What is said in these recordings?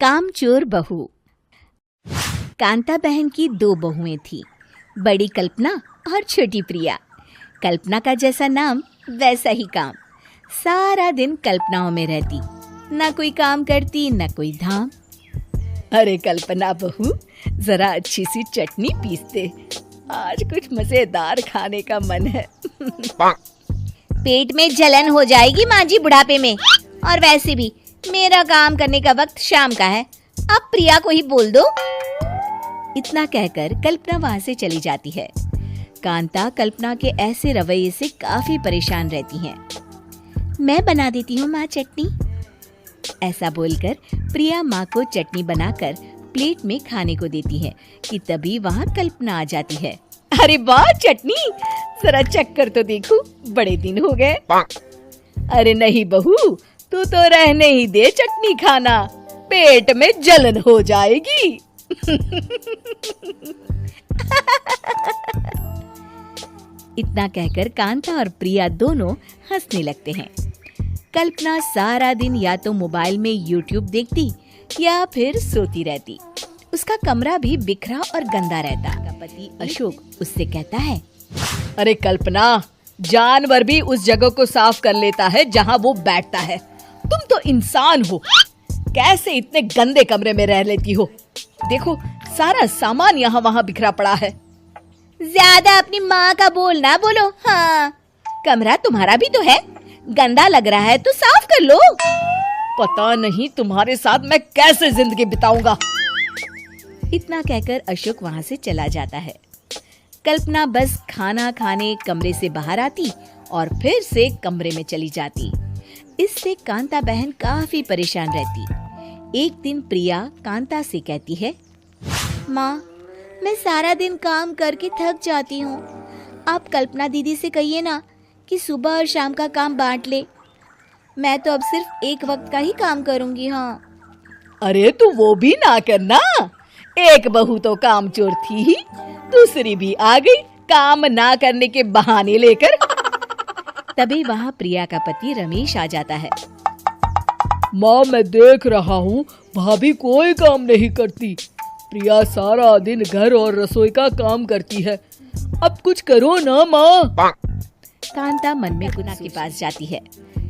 कामचोर बहू। कांता बहन की दो बहुएं थी, बड़ी कल्पना और छोटी प्रिया। कल्पना का जैसा नाम वैसा ही काम। सारा दिन कल्पनाओं में रहती, ना कोई काम करती ना कोई धाम। अरे कल्पना बहू, जरा अच्छी सी चटनी पीस दे, आज कुछ मजेदार खाने का मन है। पेट में जलन हो जाएगी माँ जी बुढ़ापे में, और वैसे भी मेरा काम करने का वक्त शाम का है, अब प्रिया को ही बोल दो। इतना कहकर कल्पना वहाँ से चली जाती है। कांता कल्पना के ऐसे रवैये से काफी परेशान रहती हैं। मैं बना देती हूँ माँ चटनी। ऐसा बोलकर प्रिया माँ को चटनी बनाकर प्लेट में खाने को देती है कि तभी वहाँ कल्पना आ जाती है। अरे वाह चटनी, जरा चख कर तो देखूं, बड़े दिन हो गए। अरे नहीं बहू, तू तो रहने ही दे चटनी खाना, पेट में जलन हो जाएगी। इतना कहकर कांता और प्रिया दोनों हंसने लगते हैं। कल्पना सारा दिन या तो मोबाइल में यूट्यूब देखती या फिर सोती रहती। उसका कमरा भी बिखरा और गंदा रहता। उसका पति अशोक उससे कहता है, अरे कल्पना, जानवर भी उस जगह को साफ कर लेता है जहाँ वो बैठता है, तुम तो इंसान हो, कैसे इतने गंदे कमरे में रह लेती हो? देखो सारा सामान यहाँ वहाँ बिखरा पड़ा है। ज्यादा अपनी माँ का बोल ना बोलो। हाँ, कमरा तुम्हारा भी तो है, गंदा लग रहा है तो साफ कर लो। पता नहीं तुम्हारे साथ मैं कैसे जिंदगी बिताऊंगा। इतना कहकर अशोक वहाँ से चला जाता है। कल्पना बस खाना खाने कमरे से बाहर आती और फिर से कमरे में चली जाती। इससे कांता बहन काफी परेशान रहती। एक दिन प्रिया कांता से कहती है, माँ, मैं सारा दिन काम करके थक जाती हूँ, आप कल्पना दीदी से कहिए ना कि सुबह और शाम का काम बांट ले। मैं तो अब सिर्फ एक वक्त का ही काम करूँगी। हाँ। अरे तू वो भी ना करना, एक बहू तो कामचोर थी ही, दूसरी भी आ गई काम ना करने के बहाने लेकर। तभी वहाँ प्रिया का पति रमेश आ जाता है। माँ, मैं देख रहा हूँ भाभी कोई काम नहीं करती, प्रिया सारा दिन घर और रसोई का काम करती है, अब कुछ करो ना माँ। कांता मन में कल्पना के पास जाती है।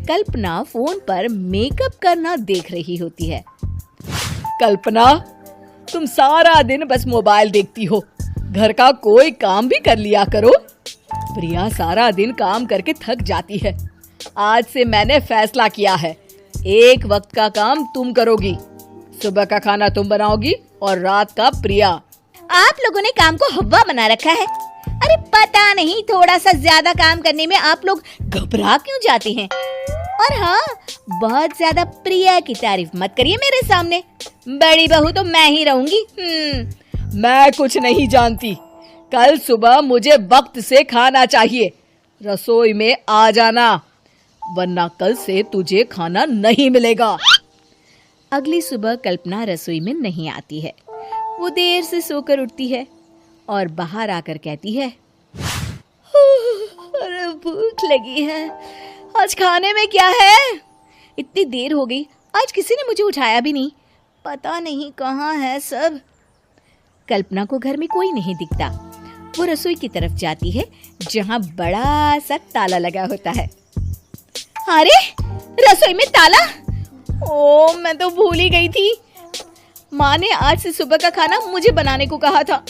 कल्पना फोन पर मेकअप करना देख रही होती है। कल्पना, तुम सारा दिन बस मोबाइल देखती हो, घर का कोई काम भी कर लिया करो। प्रिया सारा दिन काम करके थक जाती है, आज से मैंने फैसला किया है, एक वक्त का काम तुम करोगी, सुबह का खाना तुम बनाओगी और रात का प्रिया। आप लोगों ने काम को हवा बना रखा है। अरे पता नहीं थोड़ा सा ज्यादा काम करने में आप लोग घबरा क्यों जाते हैं। और हाँ, बहुत ज्यादा प्रिया की तारीफ मत करिए मेरे सामने, बड़ी बहू तो मैं ही रहूंगी। मैं कुछ नहीं जानती, कल सुबह मुझे वक्त से खाना चाहिए, रसोई में आ जाना, वरना कल से तुझे खाना नहीं मिलेगा। अगली सुबह कल्पना रसोई में नहीं आती है। वो देर से सोकर उठती है और बाहर आकर कहती है, अरे भूख लगी है, आज खाने में क्या है? इतनी देर हो गई, आज किसी ने मुझे उठाया भी नहीं, पता नहीं कहाँ है सब। कल्पना को घर में कोई नहीं दिखता। वो रसोई की तरफ जाती है जहाँ बड़ा सा ताला लगा होता है। अरे रसोई में ताला? ओ, मैं तो भूल ही गई थी, माँ ने आज से सुबह का खाना मुझे बनाने को कहा था।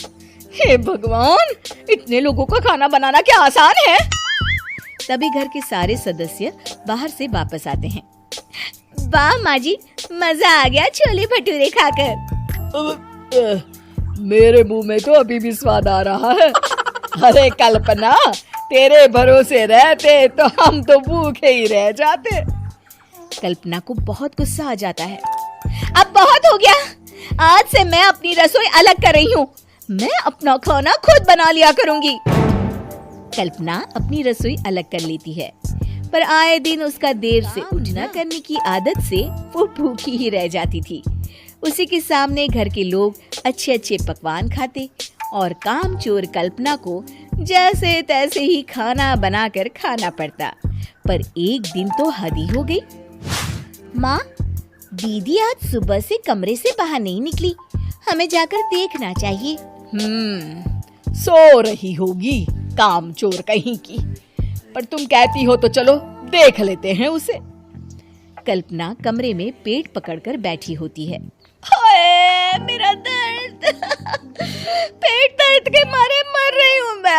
हे भगवान, इतने लोगों का खाना बनाना क्या आसान है? तभी घर के सारे सदस्य बाहर से वापस आते हैं। वाह माँ जी, मजा आ गया छोले भटूरे खाकर। मेरे मुंह में तो अभी भी स्वाद आ रहा है। अरे कल्पना, तेरे भरोसे रहते तो हम तो भूखे ही रह जाते। कल्पना को बहुत गुस्सा आ जाता है। अब बहुत हो गया, आज से मैं अपनी रसोई अलग कर रही हूँ, मैं अपना खाना खुद बना लिया करूँगी। कल्पना अपनी रसोई अलग कर लेती है, पर आए दिन उसका देर से उठना करने की आदत से वो भूखी ही रह जाती थी। उसी के सामने घर के लोग अच्छे अच्छे पकवान खाते और कामचोर कल्पना को जैसे तैसे ही खाना बनाकर खाना पड़ता। पर एक दिन तो हद ही हो गई। माँ, दीदी आज सुबह से कमरे से बाहर नहीं निकली, हमें जाकर देखना चाहिए। सो रही होगी कामचोर कहीं की, पर तुम कहती हो तो चलो देख लेते हैं उसे। कल्पना कमरे में पेट पकड़कर बैठी होती है। हाय मेरा दर्द, पेट दर्द के मारे मर रही हूँ मैं।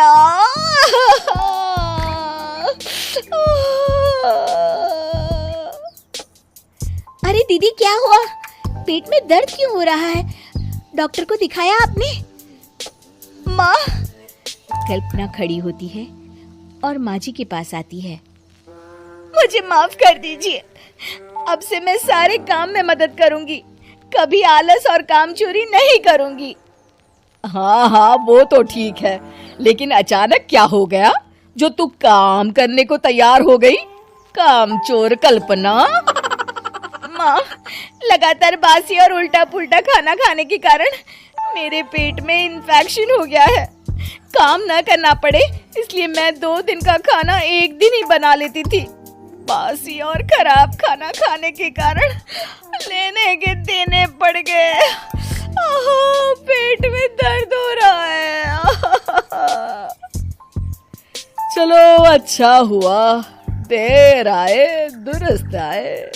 अरे दीदी, क्या हुआ? पेट में दर्द क्यों हो रहा है? डॉक्टर को दिखाया आपने? माँ। कल्पना खड़ी होती है और माँ जी के पास आती है। मुझे माफ कर दीजिए, अब से मैं सारे काम में मदद करूंगी, कभी आलस और काम चोरी नहीं करूंगी। हाँ वो तो ठीक है, लेकिन अचानक क्या हो गया जो तू काम करने को तैयार हो गई? कामचोर कल्पना। माँ, लगातार बासी और उल्टा पुल्टा खाना खाने के कारण मेरे पेट में इन्फेक्शन हो गया है। काम न करना पड़े इसलिए मैं 2 दिन का खाना एक दिन ही बना लेती थी। बासी और खराब खाना खाने के कारण लेने के देने पड़ गए। पेट में दर्द हो रहा है। चलो अच्छा हुआ, देर आए दुरुस्त आए।